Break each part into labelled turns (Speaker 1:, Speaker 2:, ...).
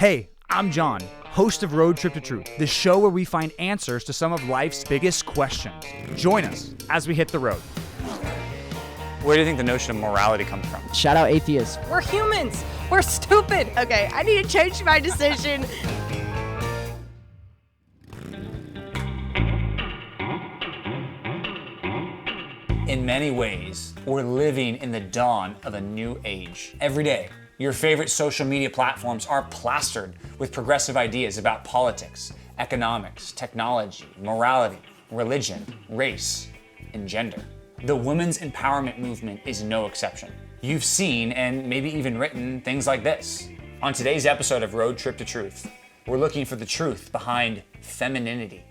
Speaker 1: Hey, I'm John, host of Road Trip to Truth, the show where we find answers to some of life's biggest questions. Join us as we hit the road.
Speaker 2: Where do you think the notion of morality comes from?
Speaker 3: Shout out atheists.
Speaker 4: We're humans. We're stupid. Okay, I need to change my decision.
Speaker 2: In many ways, we're living in the dawn of a new age. Every day, your favorite social media platforms are plastered with progressive ideas about politics, economics, technology, morality, religion, race, and gender. The women's empowerment movement is no exception. You've seen and maybe even written things like this. On today's episode of Road Trip to Truth, we're looking for the truth behind femininity.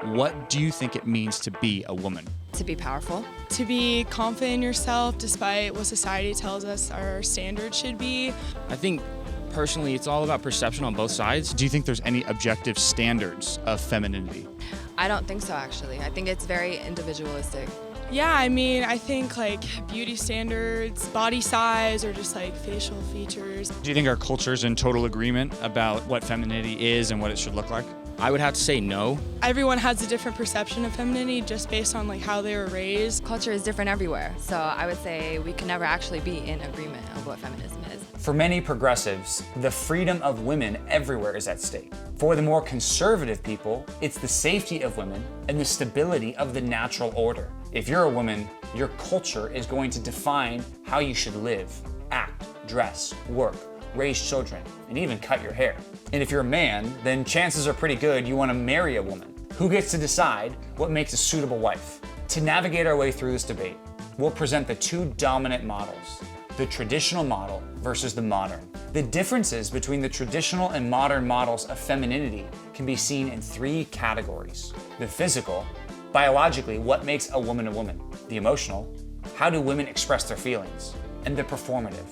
Speaker 1: What do you think it means to be a woman?
Speaker 4: To be powerful.
Speaker 5: To be confident in yourself despite what society tells us our standards should be.
Speaker 6: I think personally it's all about perception on both sides.
Speaker 1: Do you think there's any objective standards of femininity?
Speaker 4: I don't think so, actually. I think it's very individualistic.
Speaker 5: Yeah, I think like beauty standards, body size, or just like facial features.
Speaker 1: Do you think our culture's in total agreement about what femininity is and what it should look like?
Speaker 6: I would have to say no.
Speaker 5: Everyone has a different perception of femininity just based on like how they were raised.
Speaker 4: Culture is different everywhere, so I would say we can never actually be in agreement of what feminism is.
Speaker 2: For many progressives, the freedom of women everywhere is at stake. For the more conservative people, it's the safety of women and the stability of the natural order. If you're a woman, your culture is going to define how you should live, act, dress, work, raise children, and even cut your hair. And if you're a man, then chances are pretty good you want to marry a woman. Who gets to decide what makes a suitable wife? To navigate our way through this debate, we'll present the two dominant models, the traditional model versus the modern. The differences between the traditional and modern models of femininity can be seen in three categories. The physical, biologically, what makes a woman a woman? The emotional, how do women express their feelings? And the performative,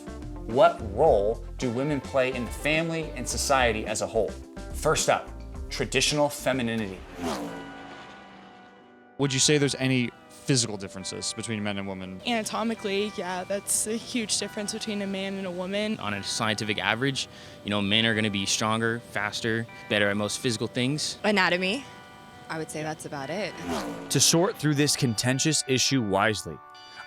Speaker 2: what role do women play in the family and society as a whole? First up, traditional femininity.
Speaker 1: Would you say there's any physical differences between men and women?
Speaker 5: Anatomically, yeah, that's a huge difference between a man and a woman.
Speaker 6: On a scientific average, men are going to be stronger, faster, better at most physical things.
Speaker 4: Anatomy, I would say that's about it.
Speaker 1: To sort through this contentious issue wisely,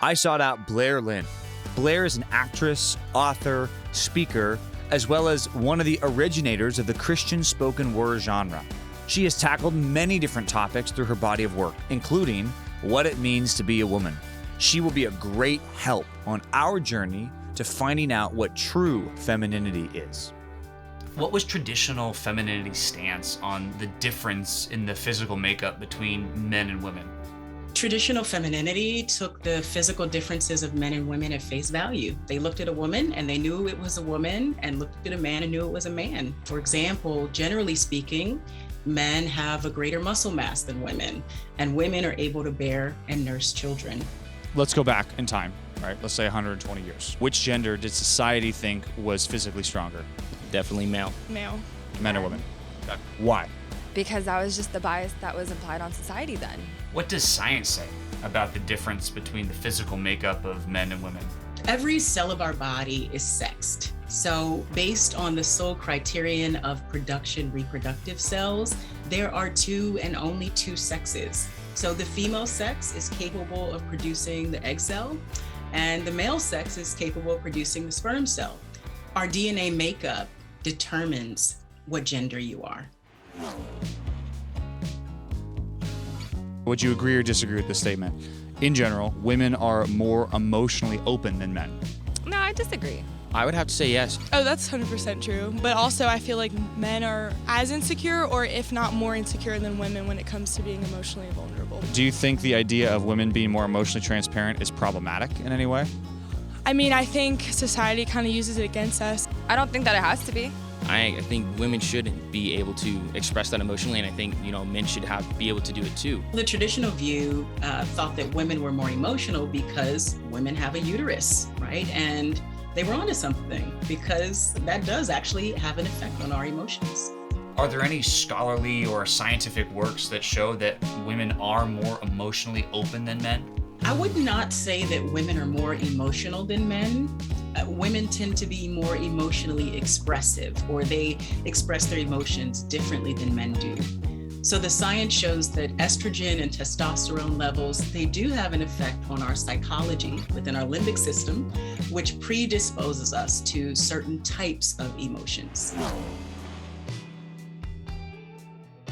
Speaker 1: I sought out Blair Linne. Blair is an actress, author, speaker, as well as one of the originators of the Christian spoken word genre. She has tackled many different topics through her body of work, including what it means to be a woman. She will be a great help on our journey to finding out what true femininity is.
Speaker 7: What was traditional femininity's stance on the difference in the physical makeup between men and women?
Speaker 8: Traditional femininity took the physical differences of men and women at face value. They looked at a woman and they knew it was a woman, and looked at a man and knew it was a man. For example, generally speaking, men have a greater muscle mass than women, and women are able to bear and nurse children.
Speaker 1: Let's go back in time, right? Let's say 120 years. Which gender did society think was physically stronger?
Speaker 6: Definitely male.
Speaker 5: Male.
Speaker 1: Men or women? Why?
Speaker 4: Because that was just the bias that was implied on society then.
Speaker 7: What does science say about the difference between the physical makeup of men and women?
Speaker 8: Every cell of our body is sexed. So based on the sole criterion of production reproductive cells, there are two and only two sexes. So the female sex is capable of producing the egg cell, and the male sex is capable of producing the sperm cell. Our DNA makeup determines what gender you are.
Speaker 1: Would you agree or disagree with this statement? In general, women are more emotionally open than men.
Speaker 4: No, I disagree.
Speaker 6: I would have to say yes.
Speaker 5: Oh, that's 100% true. But also I feel like men are as insecure, or if not more insecure than women when it comes to being emotionally vulnerable.
Speaker 1: Do you think the idea of women being more emotionally transparent is problematic in any way?
Speaker 5: I think society kind of uses it against us.
Speaker 4: I don't think that it has to be.
Speaker 6: I think women should be able to express that emotionally, and I think men should be able to do it too.
Speaker 8: The traditional view thought that women were more emotional because women have a uterus, right? And they were onto something, because that does actually have an effect on our emotions.
Speaker 7: Are there any scholarly or scientific works that show that women are more emotionally open than men?
Speaker 8: I would not say that women are more emotional than men. Women tend to be more emotionally expressive, or they express their emotions differently than men do. So the science shows that estrogen and testosterone levels, they do have an effect on our psychology within our limbic system, which predisposes us to certain types of emotions.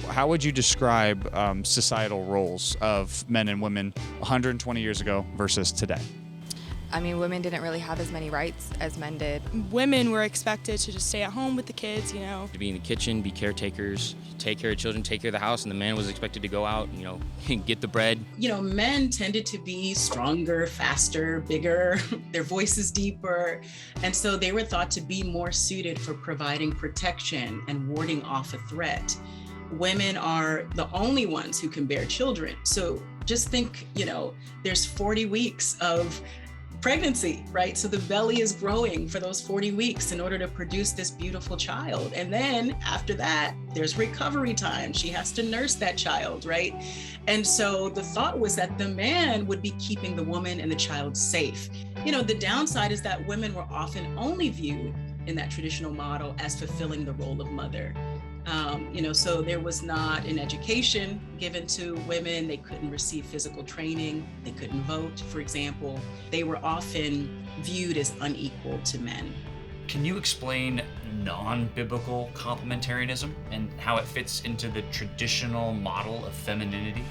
Speaker 1: How would you describe societal roles of men and women 120 years ago versus today?
Speaker 4: I mean, women didn't really have as many rights as men did.
Speaker 5: Women were expected to just stay at home with the kids,
Speaker 6: To be in the kitchen, be caretakers, take care of children, take care of the house, and the man was expected to go out, get the bread.
Speaker 8: Men tended to be stronger, faster, bigger, their voices deeper. And so they were thought to be more suited for providing protection and warding off a threat. Women are the only ones who can bear children. So just think, there's 40 weeks of pregnancy, right? So the belly is growing for those 40 weeks in order to produce this beautiful child. And then after that, there's recovery time. She has to nurse that child, right? And so the thought was that the man would be keeping the woman and the child safe. The downside is that women were often only viewed in that traditional model as fulfilling the role of mother. So there was not an education given to women. They couldn't receive physical training. They couldn't vote, for example. They were often viewed as unequal to men.
Speaker 7: Can you explain non-biblical complementarianism and how it fits into the traditional model of femininity?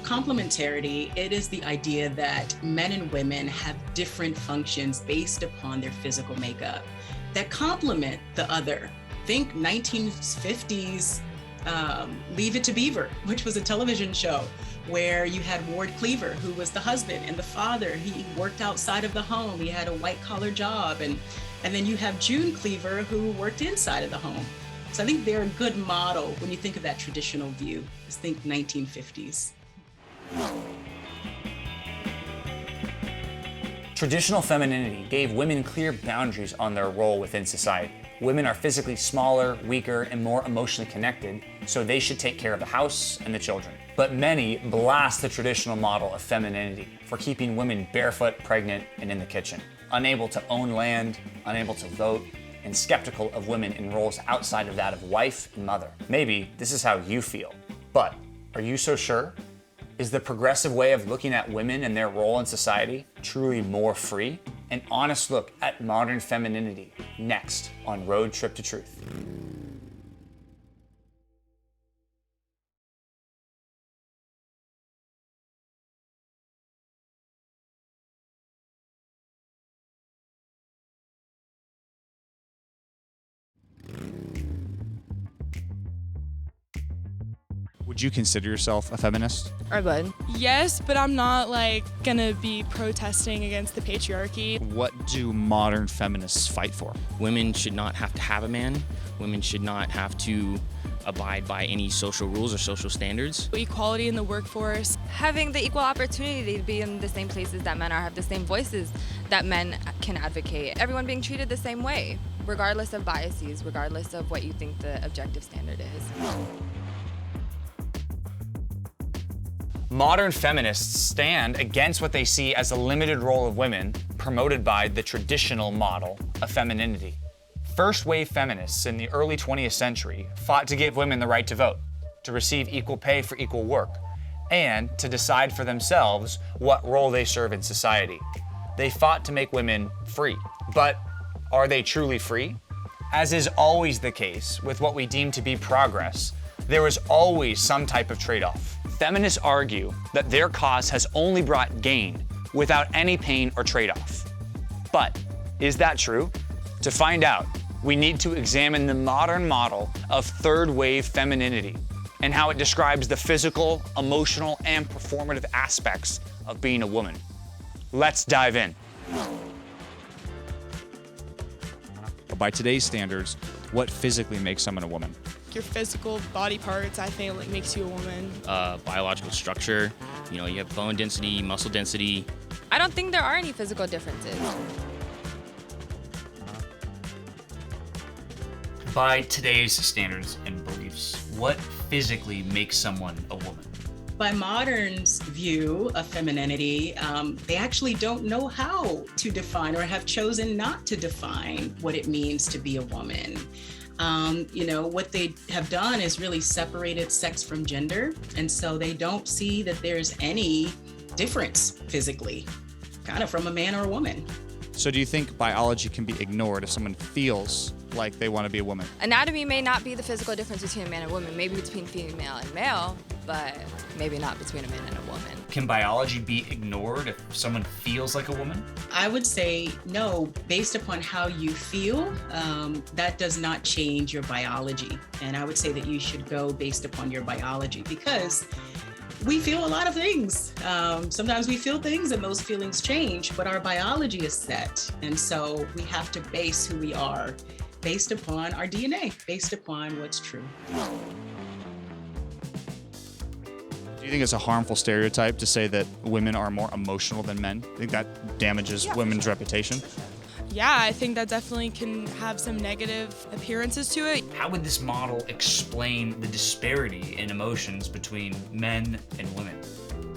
Speaker 8: Complementarity, it is the idea that men and women have different functions based upon their physical makeup that complement the other. Think 1950s Leave It to Beaver, which was a television show where you had Ward Cleaver, who was the husband and the father. He worked outside of the home. He had a white collar job. And then you have June Cleaver, who worked inside of the home. So I think they're a good model when you think of that traditional view. Just think 1950s.
Speaker 2: Traditional femininity gave women clear boundaries on their role within society. Women are physically smaller, weaker, and more emotionally connected, so they should take care of the house and the children. But many blast the traditional model of femininity for keeping women barefoot, pregnant, and in the kitchen, unable to own land, unable to vote, and skeptical of women in roles outside of that of wife and mother. Maybe this is how you feel, but are you so sure? Is the progressive way of looking at women and their role in society truly more free? An honest look at modern femininity, next on Road Trip to Truth.
Speaker 1: Would you consider yourself a feminist?
Speaker 4: I would.
Speaker 5: Yes, but I'm not gonna be protesting against the patriarchy.
Speaker 1: What do modern feminists fight for?
Speaker 6: Women should not have to have a man. Women should not have to abide by any social rules or social standards.
Speaker 5: Equality in the workforce.
Speaker 4: Having the equal opportunity to be in the same places that men are, have the same voices that men can advocate. Everyone being treated the same way, regardless of biases, regardless of what you think the objective standard is.
Speaker 2: Modern feminists stand against what they see as a limited role of women promoted by the traditional model of femininity. First-wave feminists in the early 20th century fought to give women the right to vote, to receive equal pay for equal work, and to decide for themselves what role they serve in society. They fought to make women free. But are they truly free? As is always the case with what we deem to be progress, there is always some type of trade-off. Feminists argue that their cause has only brought gain without any pain or trade-off. But is that true? To find out, we need to examine the modern model of third-wave femininity and how it describes the physical, emotional, and performative aspects of being a woman. Let's dive in.
Speaker 1: By today's standards, what physically makes someone a woman?
Speaker 5: Your physical body parts, I think, makes you a woman.
Speaker 6: Biological structure, you have bone density, muscle density.
Speaker 4: I don't think there are any physical differences.
Speaker 7: By today's standards and beliefs, what physically makes someone a woman?
Speaker 8: By modern's view of femininity, they actually don't know how to define or have chosen not to define what it means to be a woman. What they have done is really separated sex from gender. And so they don't see that there's any difference physically, kind of from a man or a woman.
Speaker 1: So do you think biology can be ignored if someone feels like they want to be a woman?
Speaker 4: Anatomy may not be the physical difference between a man and woman, maybe between female and male, but maybe not between a man and a woman.
Speaker 7: Can biology be ignored if someone feels like a woman?
Speaker 8: I would say no, based upon how you feel, that does not change your biology. And I would say that you should go based upon your biology because we feel a lot of things. Sometimes we feel things and those feelings change, but our biology is set. And so we have to base who we are based upon our DNA, based upon what's true.
Speaker 1: Do you think it's a harmful stereotype to say that women are more emotional than men? I think that damages women's reputation.
Speaker 5: Yeah, I think that definitely can have some negative appearances to it.
Speaker 7: How would this model explain the disparity in emotions between men and women?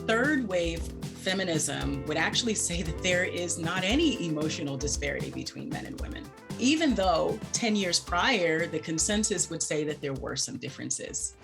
Speaker 8: Third wave feminism would actually say that there is not any emotional disparity between men and women, even though 10 years prior, the consensus would say that there were some differences.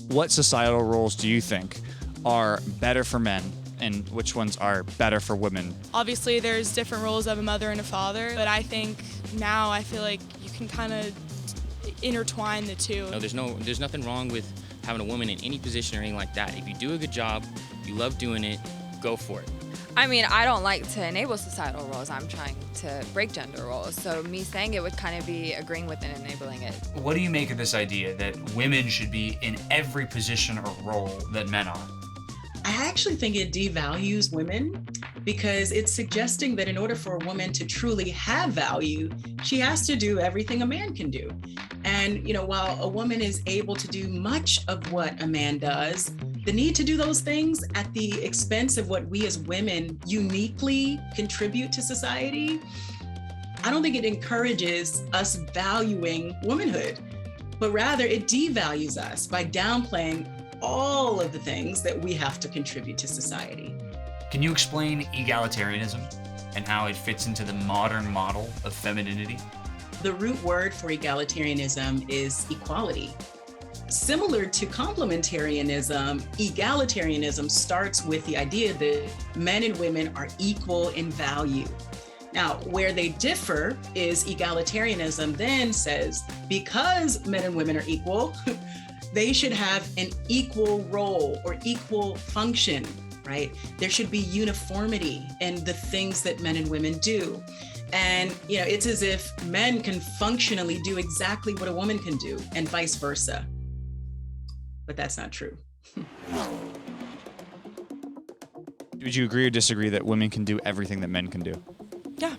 Speaker 1: What societal roles do you think are better for men and which ones are better for women?
Speaker 5: Obviously, there's different roles of a mother and a father, but I think now I feel like you can kind of intertwine the two.
Speaker 6: No, there's nothing wrong with having a woman in any position or anything like that. If you do a good job, you love doing it, go for it.
Speaker 4: I mean, I don't like to enable societal roles. I'm trying to break gender roles. So me saying it would kind of be agreeing with and enabling it.
Speaker 7: What do you make of this idea that women should be in every position or role that men are?
Speaker 8: I actually think it devalues women because it's suggesting that in order for a woman to truly have value, she has to do everything a man can do. And, while a woman is able to do much of what a man does, the need to do those things at the expense of what we as women uniquely contribute to society, I don't think it encourages us valuing womanhood, but rather it devalues us by downplaying all of the things that we have to contribute to society.
Speaker 7: Can you explain egalitarianism and how it fits into the modern model of femininity?
Speaker 8: The root word for egalitarianism is equality. Similar to complementarianism, egalitarianism starts with the idea that men and women are equal in value. Now, where they differ is egalitarianism then says, because men and women are equal, they should have an equal role or equal function, right? There should be uniformity in the things that men and women do. And, it's as if men can functionally do exactly what a woman can do and vice versa. But that's not true.
Speaker 1: Would you agree or disagree that women can do everything that men can do?
Speaker 5: Yeah.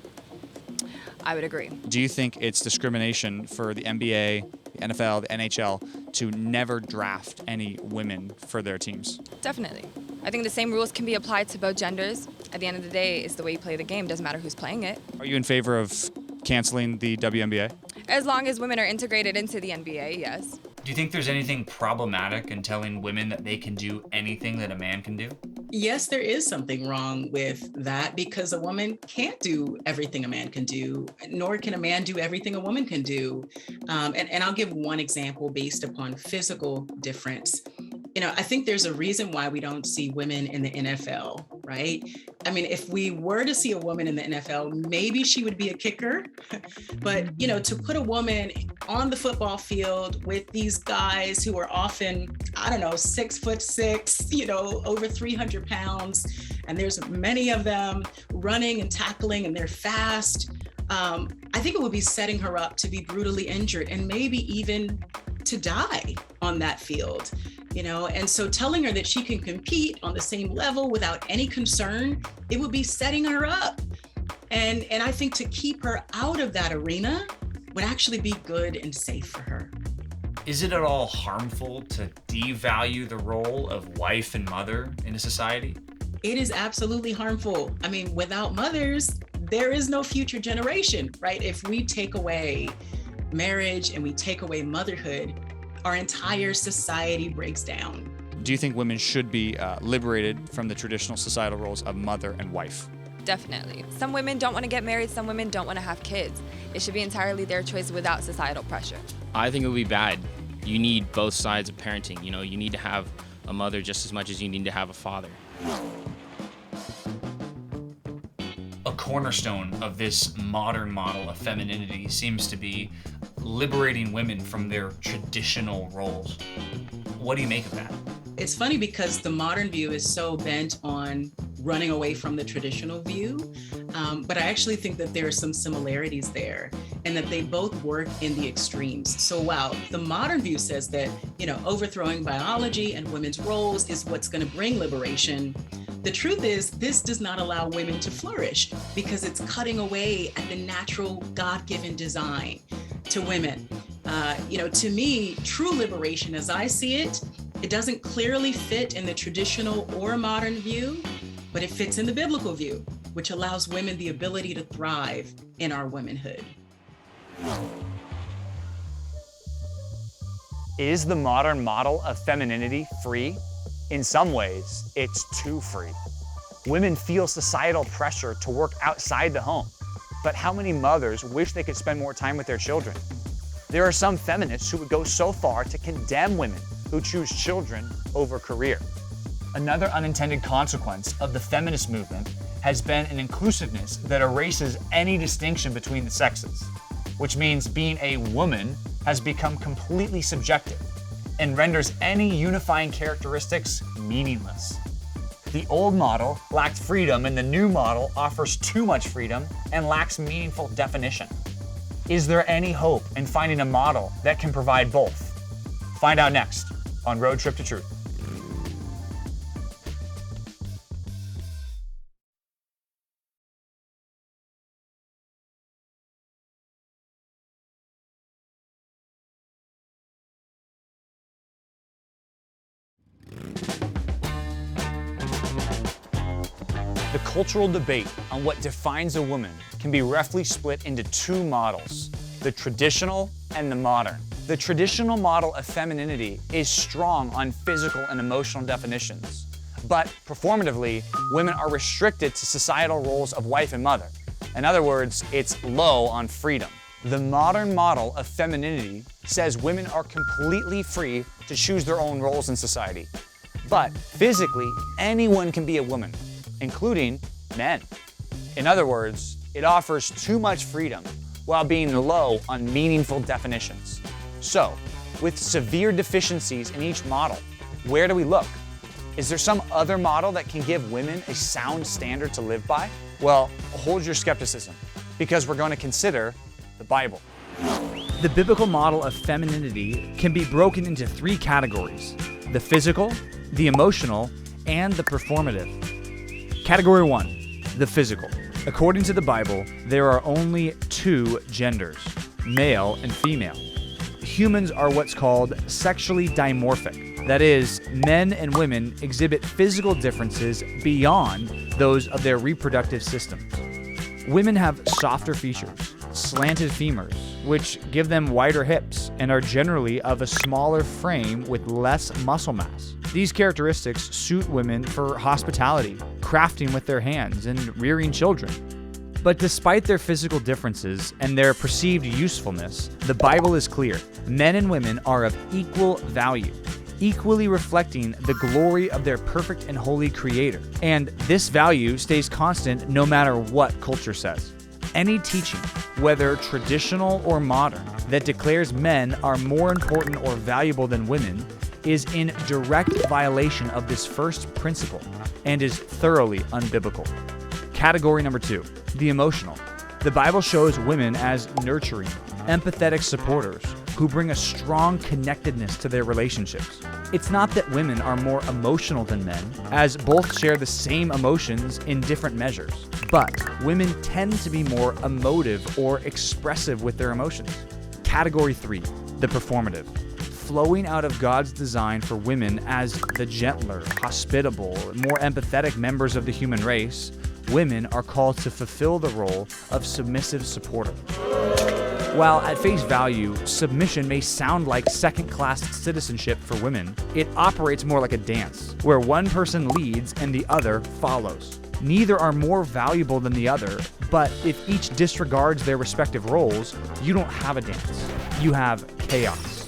Speaker 4: I would agree.
Speaker 1: Do you think it's discrimination for the NBA, the NFL, the NHL to never draft any women for their teams?
Speaker 4: Definitely. I think the same rules can be applied to both genders. At the end of the day, it's the way you play the game. Doesn't matter who's playing it.
Speaker 1: Are you in favor of canceling the WNBA?
Speaker 4: As long as women are integrated into the NBA, yes.
Speaker 7: Do you think there's anything problematic in telling women that they can do anything that a man can do?
Speaker 8: Yes, there is something wrong with that because a woman can't do everything a man can do, nor can a man do everything a woman can do. And I'll give one example based upon physical difference. I think there's a reason why we don't see women in the NFL, right? I mean, if we were to see a woman in the NFL, maybe she would be a kicker. But, to put a woman on the football field with these guys who are often, 6'6", over 300 pounds, and there's many of them running and tackling and they're fast. I think it would be setting her up to be brutally injured and maybe even to die on that field. And so telling her that she can compete on the same level without any concern, it would be setting her up. And I think to keep her out of that arena would actually be good and safe for her.
Speaker 7: Is it at all harmful to devalue the role of wife and mother in a society?
Speaker 8: It is absolutely harmful. I mean, without mothers, there is no future generation, right? If we take away marriage and we take away motherhood, our entire society breaks down.
Speaker 1: Do you think women should be liberated from the traditional societal roles of mother and wife?
Speaker 4: Definitely. Some women don't want to get married, some women don't want to have kids. It should be entirely their choice without societal pressure.
Speaker 6: I think it would be bad. You need both sides of parenting. You know, you need to have a mother just as much as you need to have a father.
Speaker 7: A cornerstone of this modern model of femininity seems to be liberating women from their traditional roles. What do you make of that?
Speaker 8: It's funny because the modern view is so bent on running away from the traditional view, but I actually think that there are some similarities there and that they both work in the extremes. So while the modern view says that, overthrowing biology and women's roles is what's going to bring liberation, the truth is this does not allow women to flourish because it's cutting away at the natural God-given design to women. To me, true liberation as I see it, it doesn't clearly fit in the traditional or modern view, but it fits in the biblical view, which allows women the ability to thrive in our womanhood.
Speaker 2: Is the modern model of femininity free? In some ways, it's too free. Women feel societal pressure to work outside the home, but how many mothers wish they could spend more time with their children? There are some feminists who would go so far to condemn women who choose children over career. Another unintended consequence of the feminist movement has been an inclusiveness that erases any distinction between the sexes, which means being a woman has become completely subjective and renders any unifying characteristics meaningless. The old model lacked freedom and the new model offers too much freedom and lacks meaningful definition. Is there any hope in finding a model that can provide both? Find out next on Road Trip to Truth. The cultural debate on what defines a woman can be roughly split into two models, the traditional and the modern. The traditional model of femininity is strong on physical and emotional definitions, but performatively, women are restricted to societal roles of wife and mother. In other words, it's low on freedom. The modern model of femininity says women are completely free to choose their own roles in society. But physically, anyone can be a woman, including men. In other words, it offers too much freedom while being low on meaningful definitions. So, with severe deficiencies in each model, where do we look? Is there some other model that can give women a sound standard to live by? Well, hold your skepticism, because we're going to consider the Bible.
Speaker 1: The biblical model of femininity can be broken into three categories: the physical, the emotional, and the performative. Category 1, the physical. According to the Bible, there are only two genders, male and female. Humans are what's called sexually dimorphic. That is, men and women exhibit physical differences beyond those of their reproductive systems. Women have softer features, slanted femurs, which give them wider hips and are generally of a smaller frame with less muscle mass. These characteristics suit women for hospitality, crafting with their hands, and rearing children. But despite their physical differences and their perceived usefulness, the Bible is clear. Men and women are of equal value, equally reflecting the glory of their perfect and holy Creator. And this value stays constant no matter what culture says. Any teaching, whether traditional or modern, that declares men are more important or valuable than women is in direct violation of this first principle and is thoroughly unbiblical. Category number 2, the emotional. The Bible shows women as nurturing, empathetic supporters who bring a strong connectedness to their relationships. It's not that women are more emotional than men, as both share the same emotions in different measures, but women tend to be more emotive or expressive with their emotions. Category 3, the performative. Flowing out of God's design for women as the gentler, hospitable, more empathetic members of the human race, women are called to fulfill the role of submissive supporter. While at face value, submission may sound like second-class citizenship for women, it operates more like a dance, where one person leads and the other follows. Neither are more valuable than the other, but if each disregards their respective roles, you don't have a dance. You have chaos.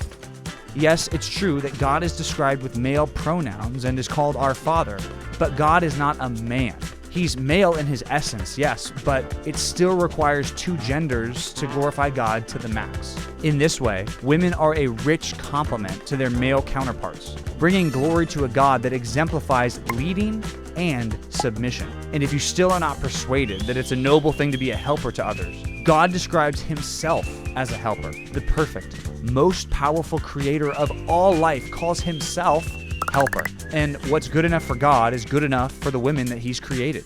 Speaker 1: Yes, it's true that God is described with male pronouns and is called our Father, but God is not a man. He's male in his essence, yes, but it still requires two genders to glorify God to the max. In this way, women are a rich complement to their male counterparts, bringing glory to a God that exemplifies leading and submission. And if you still are not persuaded that it's a noble thing to be a helper to others, God describes himself as a helper. The perfect, most powerful creator of all life calls himself helper. And what's good enough for God is good enough for the women that he's created.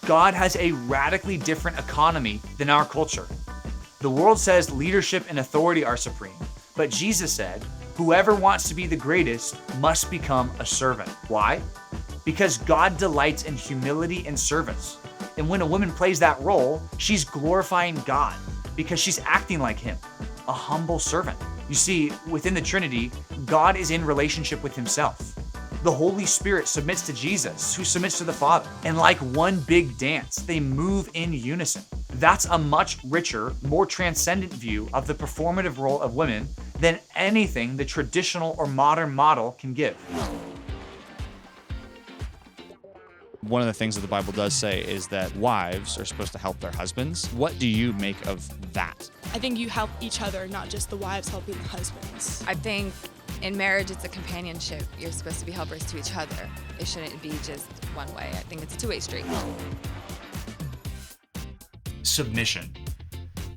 Speaker 2: God has a radically different economy than our culture. The world says leadership and authority are supreme, but Jesus said, whoever wants to be the greatest must become a servant. Why? Because God delights in humility and service. And when a woman plays that role, she's glorifying God because she's acting like him, a humble servant. You see, within the Trinity, God is in relationship with himself. The Holy Spirit submits to Jesus, who submits to the Father. And like one big dance, they move in unison. That's a much richer, more transcendent view of the performative role of women than anything the traditional or modern model can give.
Speaker 1: One of the things that the Bible does say is that wives are supposed to help their husbands. What do you make of that?
Speaker 5: I think you help each other, not just the wives helping the husbands.
Speaker 4: I think in marriage, it's a companionship. You're supposed to be helpers to each other. It shouldn't be just one way. I think it's a two-way street.
Speaker 7: Submission.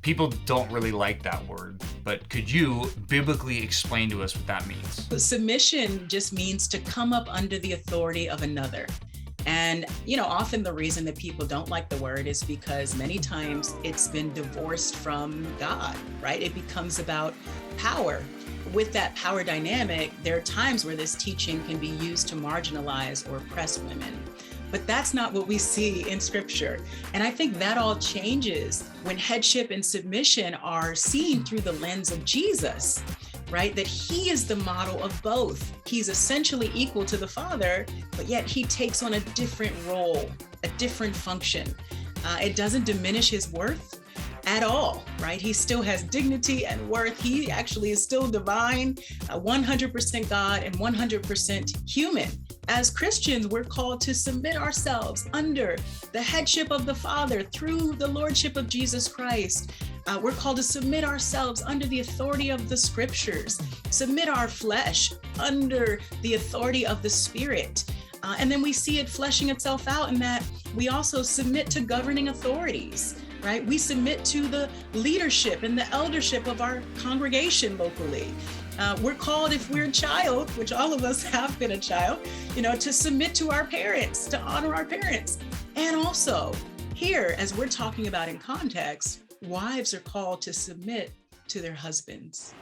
Speaker 7: People don't really like that word, but could you biblically explain to us what that means?
Speaker 8: Submission just means to come up under the authority of another. And, often the reason that people don't like the word is because many times it's been divorced from God, right? It becomes about power. With that power dynamic, there are times where this teaching can be used to marginalize or oppress women. But that's not what we see in Scripture. And I think that all changes when headship and submission are seen through the lens of Jesus, right? That he is the model of both. He's essentially equal to the Father, but yet he takes on a different role, a different function. It doesn't diminish his worth at all, right? He still has dignity and worth. He actually is still divine, 100% God and 100% human. As Christians, we're called to submit ourselves under the headship of the Father through the lordship of Jesus Christ. We're called to submit ourselves under the authority of the Scriptures, submit our flesh under the authority of the Spirit. And then we see it fleshing itself out in that we also submit to governing authorities, right? We submit to the leadership and the eldership of our congregation locally. We're called, if we're a child, which all of us have been a child, to submit to our parents, to honor our parents. And also here, as we're talking about in context, wives are called to submit to their husbands.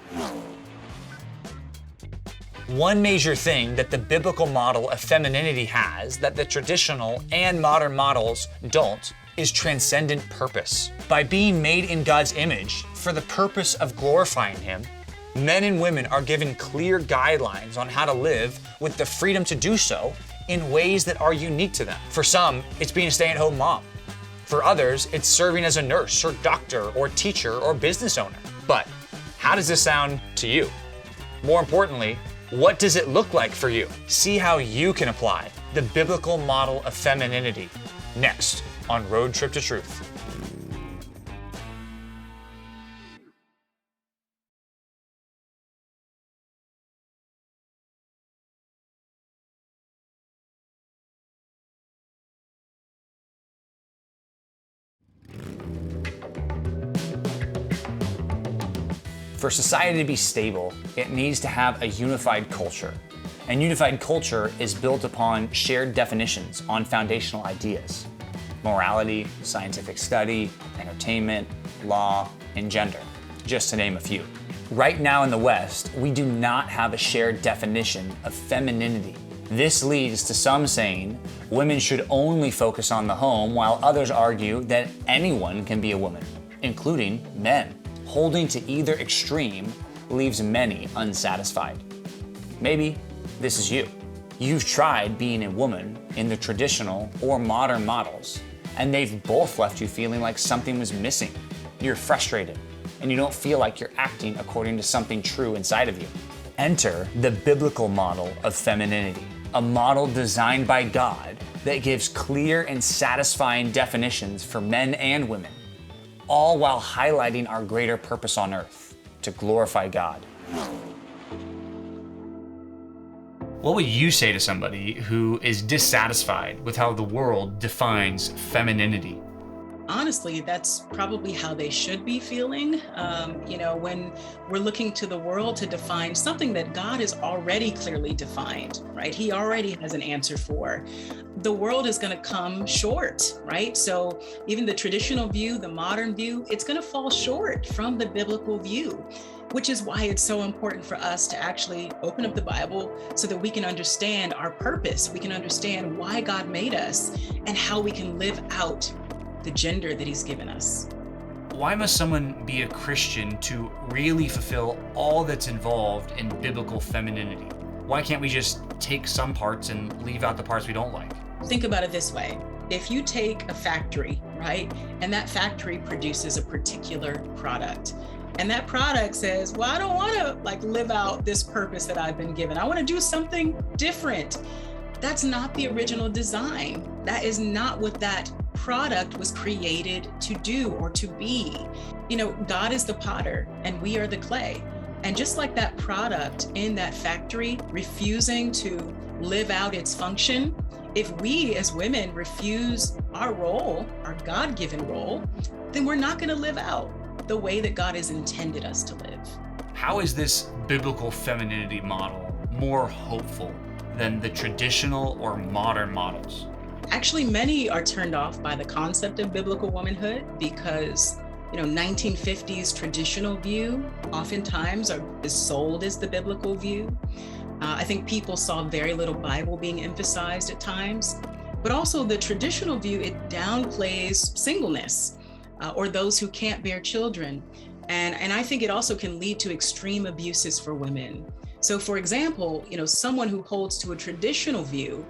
Speaker 2: One major thing that the biblical model of femininity has that the traditional and modern models don't is transcendent purpose. By being made in God's image for the purpose of glorifying him, men and women are given clear guidelines on how to live with the freedom to do so in ways that are unique to them. For some, it's being a stay-at-home mom. For others, it's serving as a nurse or doctor or teacher or business owner. But how does this sound to you? More importantly, what does it look like for you? See how you can apply the biblical model of femininity next on Road Trip to Truth. For society to be stable, it needs to have a unified culture. And unified culture is built upon shared definitions on foundational ideas: morality, scientific study, entertainment, law, and gender, just to name a few. Right now in the West, we do not have a shared definition of femininity This leads to some saying women should only focus on the home, while others argue that anyone can be a woman, including men. Holding to either extreme leaves many unsatisfied. Maybe this is you. You've tried being a woman in the traditional or modern models, and they've both left you feeling like something was missing. You're frustrated, and you don't feel like you're acting according to something true inside of you. Enter the biblical model of femininity, a model designed by God that gives clear and satisfying definitions for men and women, all while highlighting our greater purpose on earth, to glorify God.
Speaker 7: What would you say to somebody who is dissatisfied with how the world defines femininity?
Speaker 8: Honestly, that's probably how they should be feeling. When we're looking to the world to define something that God has already clearly defined, right? He already has an answer for. The world is going to come short, right? So even the traditional view, the modern view, it's going to fall short from the biblical view, which is why it's so important for us to actually open up the Bible so that we can understand our purpose. We can understand why God made us and how we can live out the gender that He's given us.
Speaker 7: Why must someone be a Christian to really fulfill all that's involved in biblical femininity? Why can't we just take some parts and leave out the parts we don't like?
Speaker 8: Think about it this way. If you take a factory, right, and that factory produces a particular product, and that product says, well, I don't want to live out this purpose that I've been given. I want to do something different. That's not the original design. That is not what that product was created to do or to be. God is the potter and we are the clay. And just like that product in that factory refusing to live out its function, if we as women refuse our role, our God-given role, then we're not going to live out the way that God has intended us to live.
Speaker 7: How is this biblical femininity model more hopeful than the traditional or modern models?
Speaker 8: Actually, many are turned off by the concept of biblical womanhood because 1950s traditional view oftentimes is sold as the biblical view. I think people saw very little Bible being emphasized at times, but also the traditional view, it downplays singleness or those who can't bear children. And I think it also can lead to extreme abuses for women. So for example, someone who holds to a traditional view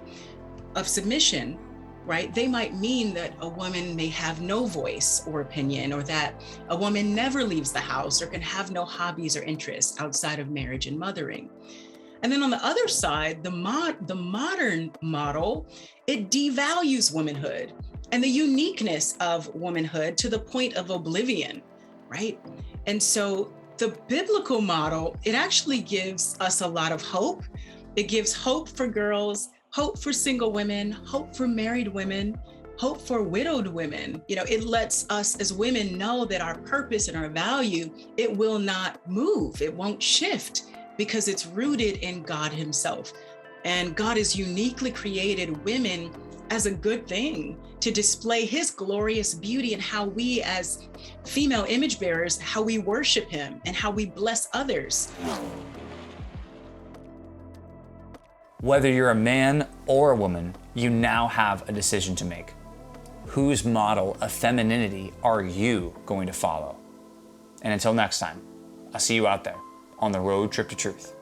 Speaker 8: of submission, right? They might mean that a woman may have no voice or opinion, or that a woman never leaves the house or can have no hobbies or interests outside of marriage and mothering. And then on the other side, the modern model, it devalues womanhood and the uniqueness of womanhood to the point of oblivion, right? And so the biblical model, it actually gives us a lot of hope. It gives hope for girls, hope for single women, hope for married women, hope for widowed women. It lets us as women know that our purpose and our value, it will not move, it won't shift because it's rooted in God Himself. And God has uniquely created women as a good thing to display His glorious beauty and how we as female image bearers, how we worship Him and how we bless others.
Speaker 2: Whether you're a man or a woman, you now have a decision to make. Whose model of femininity are you going to follow? And until next time, I'll see you out there on the road trip to truth.